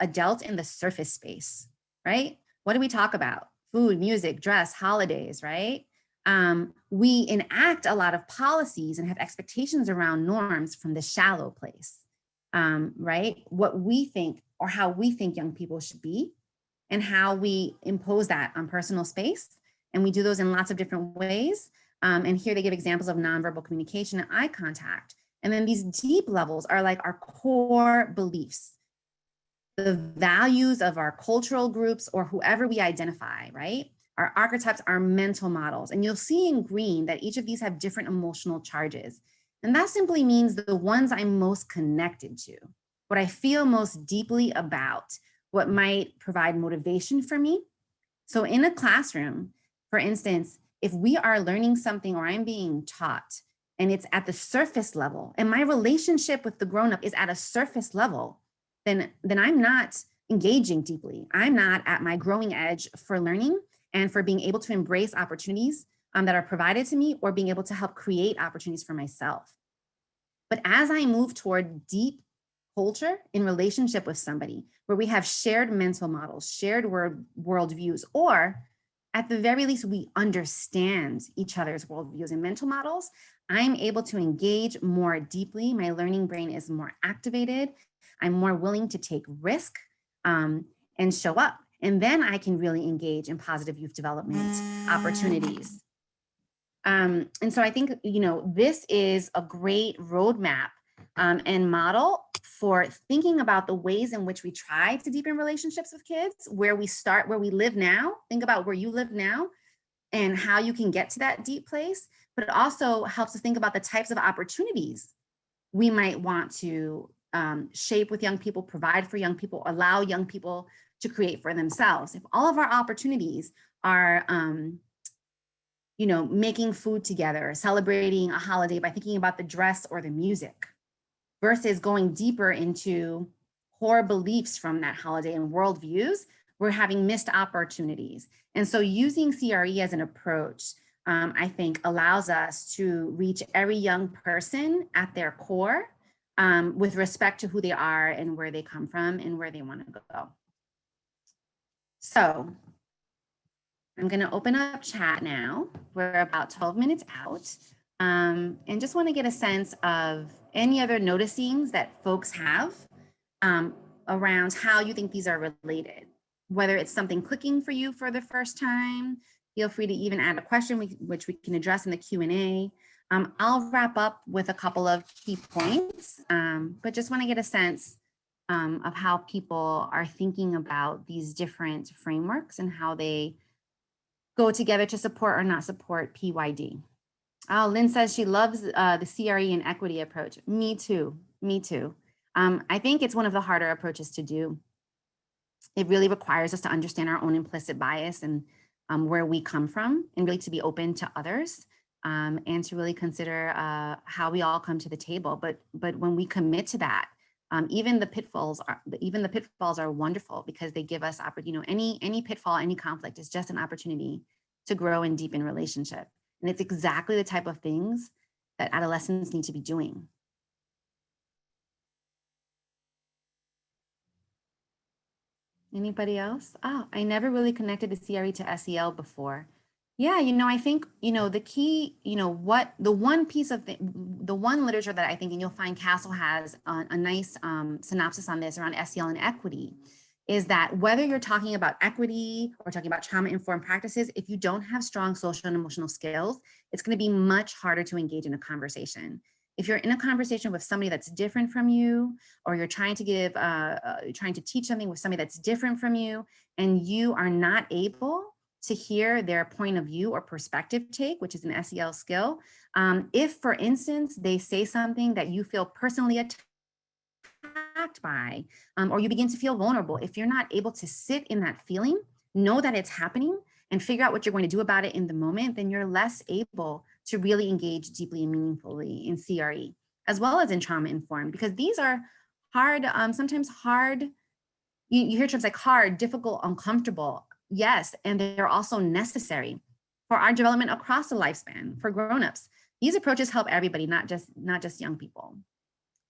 adults in the surface space, right? What do we talk about? Food, music, dress, holidays, right? We enact a lot of policies and have expectations around norms from the shallow place. right? What we think or how we think young people should be, and how we impose that on personal space. And we do those in lots of different ways. And here they give examples of nonverbal communication and eye contact. And then these deep levels are like our core beliefs, the values of our cultural groups or whoever we identify, right? Our archetypes are mental models. And you'll see in green that each of these have different emotional charges. And that simply means the ones I'm most connected to, what I feel most deeply about, what might provide motivation for me. So in a classroom, for instance, if we are learning something or I'm being taught and it's at the surface level and my relationship with the grown-up is at a surface level, then I'm not engaging deeply. I'm not at my growing edge for learning and for being able to embrace opportunities that are provided to me, or being able to help create opportunities for myself. But as I move toward deep culture in relationship with somebody where we have shared mental models, shared worldviews, or at the very least, we understand each other's worldviews and mental models, I'm able to engage more deeply. My learning brain is more activated. I'm more willing to take risk and show up. And then I can really engage in positive youth development opportunities. And so I think, this is a great roadmap and model for thinking about the ways in which we try to deepen relationships with kids, where we start, where we live now. Think about where you live now and how you can get to that deep place, but it also helps us think about the types of opportunities we might want to shape with young people, provide for young people, allow young people to create for themselves. If all of our opportunities are making food together, celebrating a holiday by thinking about the dress or the music, versus going deeper into core beliefs from that holiday and worldviews, we're having missed opportunities. And so using CRE as an approach, I think allows us to reach every young person at their core with respect to who they are and where they come from and where they want to go. So I'm going to open up chat now. We're about 12 minutes out, and just want to get a sense of any other noticings that folks have around how you think these are related, whether it's something clicking for you for the first time. Feel free to even add a question which we can address in the Q&A. I'll wrap up with a couple of key points, but just want to get a sense of how people are thinking about these different frameworks and how they go together to support or not support PYD. Oh, Lynn says she loves the CRE and equity approach. Me too, me too. I think it's one of the harder approaches to do. It really requires us to understand our own implicit bias and where we come from, and really to be open to others and to really consider how we all come to the table. But when we commit to that, even the pitfalls are wonderful, because they give us any pitfall, any conflict is just an opportunity to grow and deepen relationship. And it's exactly the type of things that adolescents need to be doing. Anybody else? Oh, I never really connected the CRE to SEL before. Yeah, I think, the key, the one piece of the one literature that I think, and you'll find Castle has a nice synopsis on this around SEL and equity, is that whether you're talking about equity or talking about trauma-informed practices, if you don't have strong social and emotional skills, it's going to be much harder to engage in a conversation. If you're in a conversation with somebody that's different from you, or you're trying to teach something with somebody that's different from you, and you are not able to hear their point of view or perspective take, which is an SEL skill. If, for instance, they say something that you feel personally attacked by, or you begin to feel vulnerable, if you're not able to sit in that feeling, know that it's happening, and figure out what you're going to do about it in the moment, then you're less able to really engage deeply and meaningfully in CRE, as well as in trauma-informed, because these are hard, sometimes hard, you hear terms like hard, difficult, uncomfortable. Yes, and they're also necessary for our development across the lifespan for grownups. These approaches help everybody, not just young people.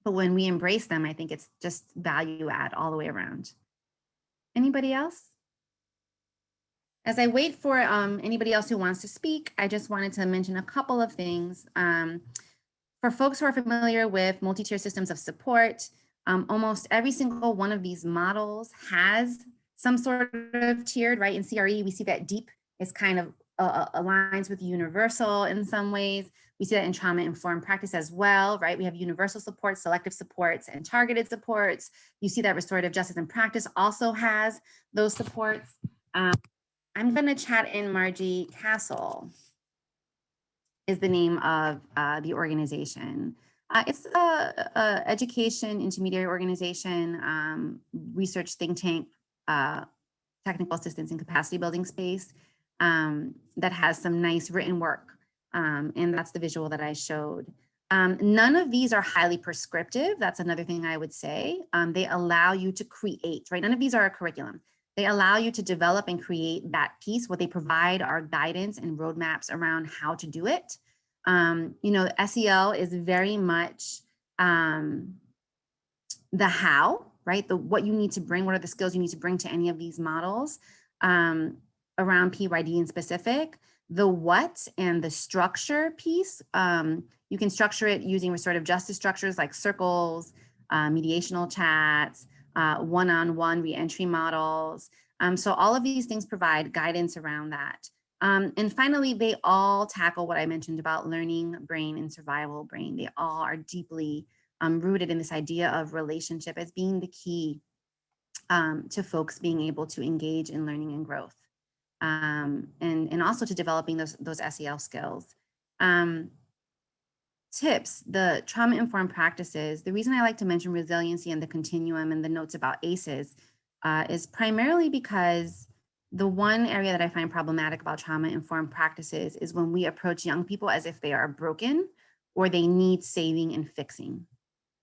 But when we embrace them, I think it's just value add all the way around. Anybody else? As I wait for anybody else who wants to speak, I just wanted to mention a couple of things. For folks who are familiar with multi-tier systems of support, Almost every single one of these models has some sort of tiered, right? In CRE, we see that deep is kind of aligns with universal in some ways. We see that in trauma-informed practice as well, right? We have universal supports, selective supports, and targeted supports. You see that restorative justice in practice also has those supports. I'm going to chat in Margie Castle is the name of the organization. It's a education intermediary organization, research think tank, technical assistance and capacity building space that has some nice written work. And that's the visual that I showed. None of these are highly prescriptive. That's another thing I would say. They allow you to create, right? None of these are a curriculum. They allow you to develop and create that piece. What they provide are guidance and roadmaps around how to do it. SEL is very much the how, right? What you need to bring, what are the skills you need to bring to any of these models around PYD in specific. The what and the structure piece, you can structure it using restorative justice structures like circles, mediational chats, one-on-one reentry models. So all of these things provide guidance around that. And finally, they all tackle what I mentioned about learning brain and survival brain. They all are deeply rooted in this idea of relationship as being the key to folks being able to engage in learning and growth, and also to developing those SEL skills. Tips, the trauma-informed practices, the reason I like to mention resiliency and the continuum and the notes about ACEs is primarily because the one area that I find problematic about trauma-informed practices is when we approach young people as if they are broken or they need saving and fixing.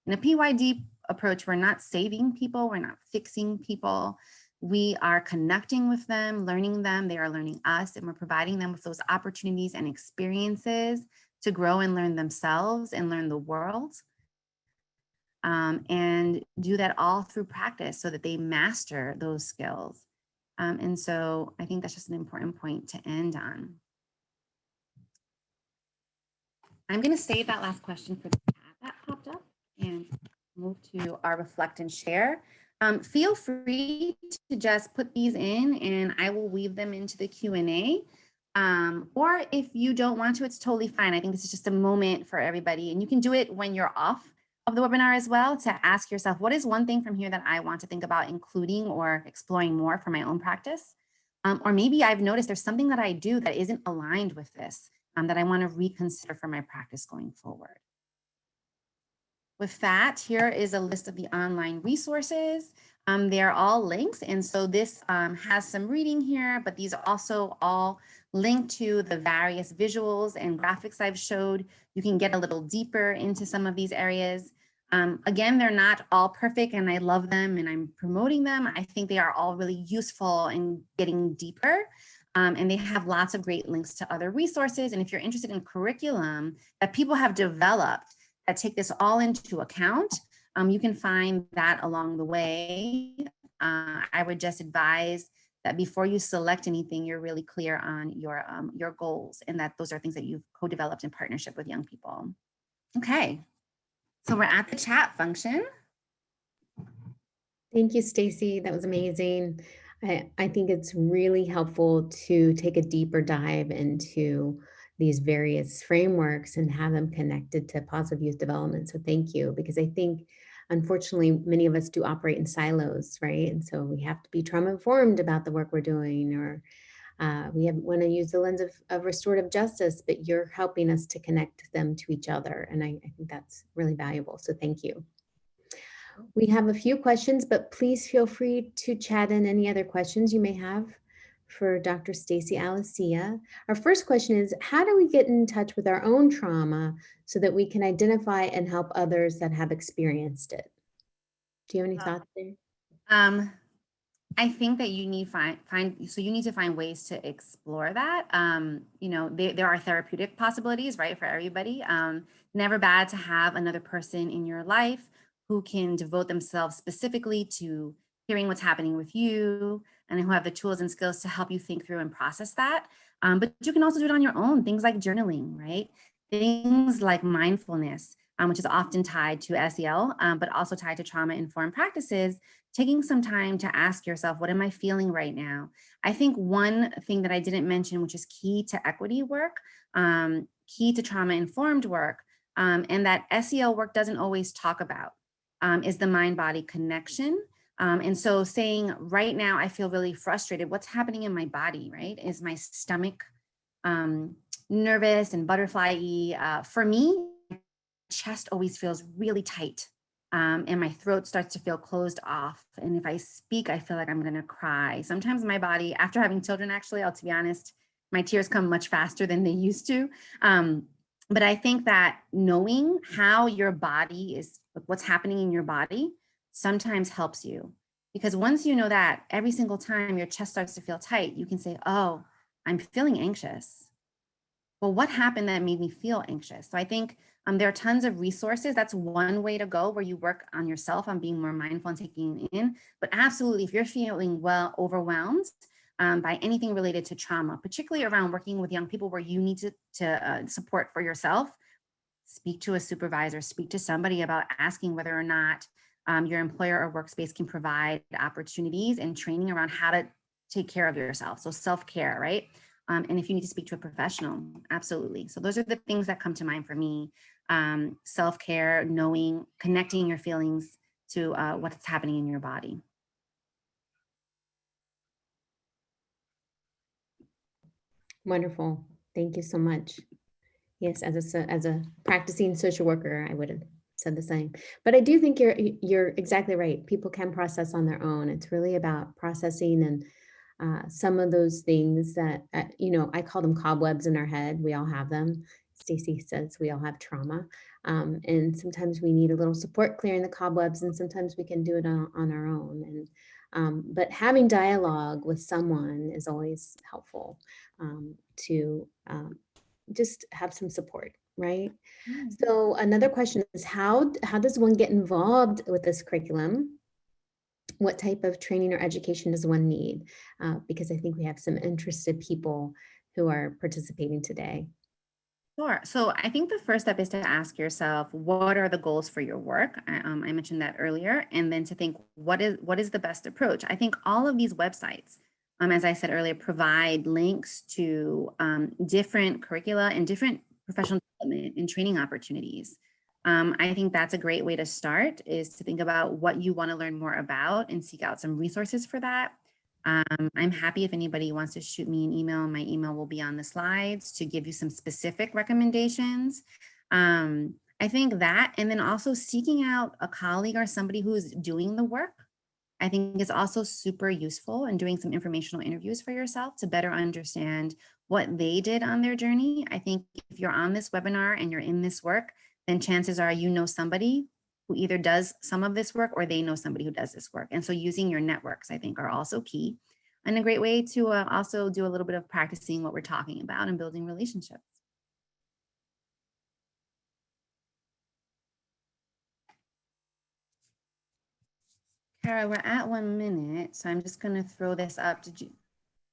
In a PYD approach, we're not saving people, we're not fixing people. We are connecting with them, learning them, they are learning us, and we're providing them with those opportunities and experiences to grow and learn themselves and learn the world. And do that all through practice so that they master those skills. And so I think that's just an important point to end on. I'm going to save that last question for the chat that popped up and move to our reflect and share. Feel free to just put these in and I will weave them into the Q&A. Or if you don't want to, it's totally fine. I think this is just a moment for everybody, and you can do it when you're off of the webinar as well, to ask yourself, what is one thing from here that I want to think about including or exploring more for my own practice? Or maybe I've noticed there's something that I do that isn't aligned with this, that I want to reconsider for my practice going forward. With that, here is a list of the online resources. They're all links, and so this has some reading here, but these are also all linked to the various visuals and graphics I've showed. You can get a little deeper into some of these areas. Again, they're not all perfect, and I love them, and I'm promoting them. I think they are all really useful in getting deeper. And they have lots of great links to other resources. And if you're interested in curriculum that people have developed that take this all into account, you can find that along the way. I would just advise that before you select anything, you're really clear on your goals, and that those are things that you've co-developed in partnership with young people. Okay, so we're at the chat function. Thank you, Stacy. That was amazing. I think it's really helpful to take a deeper dive into these various frameworks and have them connected to positive youth development. So thank you, because I think, unfortunately, many of us do operate in silos, right? And so we have to be trauma informed about the work we're doing, or we want to use the lens of restorative justice, but you're helping us to connect them to each other. And I think that's really valuable. So thank you. We have a few questions, but please feel free to chat in any other questions you may have for Dr. Stacy Alicia. Our first question is, how do we get in touch with our own trauma so that we can identify and help others that have experienced it? Do you have any thoughts there? I think that you need you need to find ways to explore that. There are therapeutic possibilities, right, for everybody. Never bad to have another person in your life who can devote themselves specifically to hearing what's happening with you, and who have the tools and skills to help you think through and process that. But you can also do it on your own. Things like journaling, right? Things like mindfulness. which is often tied to SEL, but also tied to trauma-informed practices, taking some time to ask yourself, what am I feeling right now? I think one thing that I didn't mention, which is key to equity work, key to trauma-informed work, and that SEL work doesn't always talk about, is the mind-body connection. And so saying, right now, I feel really frustrated. What's happening in my body, right? Is my stomach nervous and butterfly-y? For me, chest always feels really tight, and my throat starts to feel closed off. And if I speak, I feel like I'm gonna cry. Sometimes my body, after having children, actually, to be honest, my tears come much faster than they used to. But I think that knowing how your body is, what's happening in your body, sometimes helps you. Because once you know that, every single time your chest starts to feel tight, you can say, oh, I'm feeling anxious. Well, what happened that made me feel anxious? So I think there are tons of resources. That's one way to go, where you work on yourself, on being more mindful and taking it in. But absolutely, if you're feeling overwhelmed by anything related to trauma, particularly around working with young people where you need to support for yourself, speak to a supervisor, speak to somebody about asking whether or not your employer or workspace can provide opportunities and training around how to take care of yourself. So self-care, right? And if you need to speak to a professional, absolutely. So those are the things that come to mind for me. Self-care, knowing, connecting your feelings to what's happening in your body. Wonderful. Thank you so much. Yes, as a practicing social worker, I would have said the same. But I do think you're exactly right. People can process on their own. It's really about processing and some of those things that I call them cobwebs in our head. We all have them. Stacy says we all have trauma, and sometimes we need a little support clearing the cobwebs, and sometimes we can do it on our own. And but having dialogue with someone is always helpful to just have some support, right? Mm. So another question is how does one get involved with this curriculum? What type of training or education does one need? Because I think we have some interested people who are participating today. Sure. So I think the first step is to ask yourself, what are the goals for your work? I mentioned that earlier, and then to think, what is the best approach? I think all of these websites, as I said earlier, provide links to different curricula and different professional development and training opportunities. I think that's a great way to start, is to think about what you want to learn more about and seek out some resources for that. I'm happy if anybody wants to shoot me an email. My email will be on the slides to give you some specific recommendations. I think that, and then also seeking out a colleague or somebody who's doing the work, I think is also super useful, and doing some informational interviews for yourself to better understand what they did on their journey. I think if you're on this webinar and you're in this work, then chances are you know somebody who either does some of this work or they know somebody who does this work. And so using your networks, I think, are also key, and a great way to also do a little bit of practicing what we're talking about and building relationships. Kara, we're at 1 minute, so I'm just going to throw this up. Did you?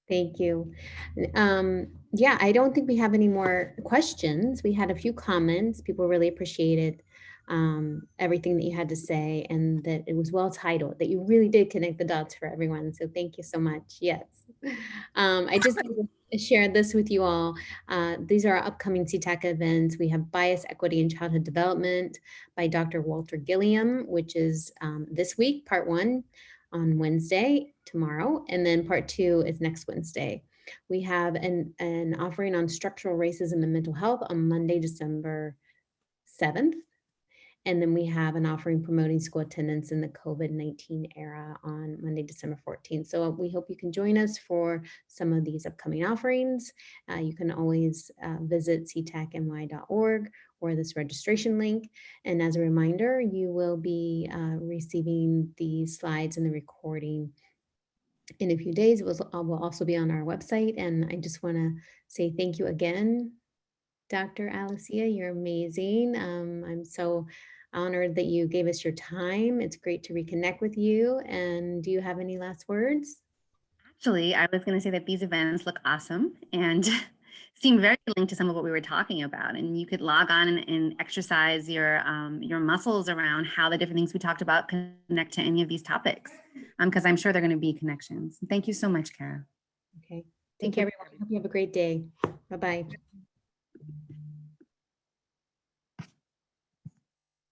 Thank you. Yeah, I don't think we have any more questions. We had a few comments. People really appreciated everything that you had to say, and that it was well titled, that you really did connect the dots for everyone. So thank you so much. Yes. I just shared this with you all. These are our upcoming CTAC events. We have Bias, Equity, and Childhood Development by Dr. Walter Gilliam, which is this week, part 1 on Wednesday, tomorrow, and then part 2 is next Wednesday. We have an offering on structural racism and mental health on Monday, December 7th. And then we have an offering promoting school attendance in the COVID-19 era on Monday, December 14th. So we hope you can join us for some of these upcoming offerings. You can always visit ctacny.org or this registration link. And as a reminder, you will be receiving the slides and the recording in a few days. It will also be on our website. And I just want to say thank you again, Dr. Alicia. You're amazing. I'm so honored that you gave us your time. It's great to reconnect with you. And do you have any last words? Actually, I was going to say that these events look awesome, and seem very linked to some of what we were talking about. And you could log on and exercise your muscles around how the different things we talked about connect to any of these topics, because I'm sure they're going to be connections. Thank you so much, Kara. Okay. Take Thank care, you. everyone. Hope you have a great day. Bye-bye.